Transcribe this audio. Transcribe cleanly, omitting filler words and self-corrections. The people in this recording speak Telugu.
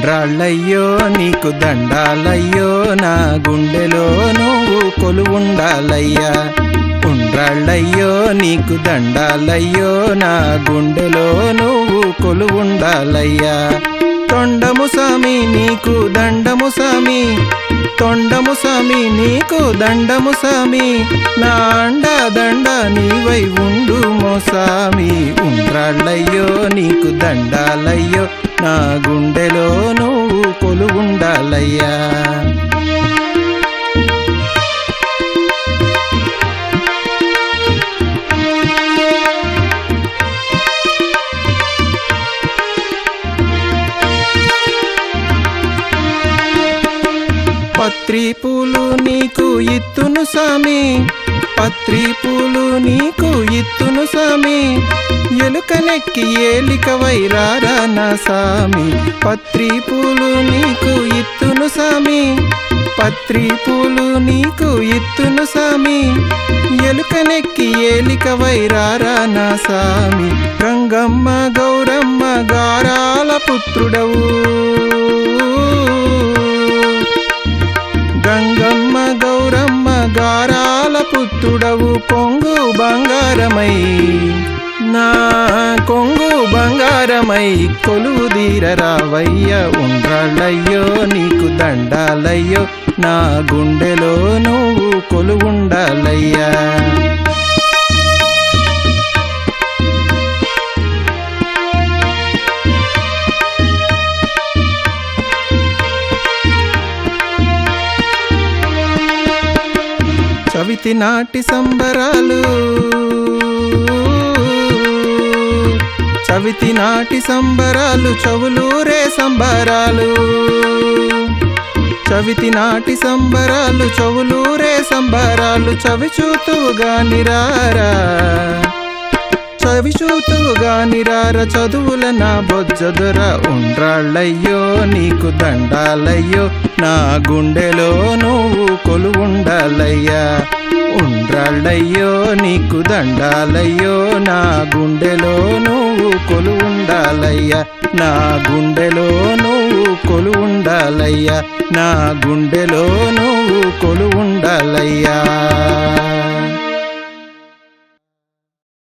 ఉండ్రాళ్ళయ్యో నీకు దండాలయ్యో నా గుండెలో నువ్వు కొలువుండాలయ్యా. ఉండ్రాళ్ళయ్యో నీకు దండాలయ్యో నా గుండెలో నువ్వు కొలువుండాలయ్యా. తొండము సామి నీకు దండము సామి, తొండము సామి నీకు దండము సామి, నా అండ దండ నీవై ఉండు మోసామి. ఉండ్రాళ్ళయ్యో నీకు దండాలయ్యో నా గుండెలో నువ్వు కొలువుండాలయ్యా. పత్రి పూలు నీకు ఇత్తును సామి, పత్రి పూలు నీకు ఇత్తును సామి, ఎలుకనెక్కి ఏలిక వైరారా నా సామి. పత్రి పూలు నీకు ఇత్తును సామి, పత్రి పూలు నీకు ఇత్తును సామి, ఎలుకనెక్కి ఏలిక వైరారా నా సామి. గంగమ్మ గౌరమ్మ గారాల పుత్రుడవు, గంగమ్మ గౌరమ్మ గారాల పుత్రుడవు, పొంగు బంగారమై నా కొంగు బంగారమై కొలువుదీరరావయ్య. ఉండ్రాళ్ళయ్యో నీకు దండాలయ్యో నా గుండెలో నువ్వు కొలువుండాలయ్యా. చవితి నాటి సంబరాలు, చవితి నాటి సంబరాలు చవులూరే సంబరాలు, చవితి నాటి సంబరాలు చవులూరే సంబరాలు. చవి చూతువుగా నిరారా, చవి చూతువుగా నిరార చదువుల నా బొజ్జదొర. ఉండ్రాళ్ళయ్యో నీకు దండాలయ్యో నా గుండెలో నువ్వు కొలువుండాలయ్యా. ఉండ్రాళ్ళయ్యో నీకు దండాలయ్యో నా గుండెలో నువ్వు కొలువుండాలయ్యా. నా గుండెలో నువ్వు కొలువుండాలయ్యా, నా గుండెలో నువ్వు కొలువుండాలయ్యా.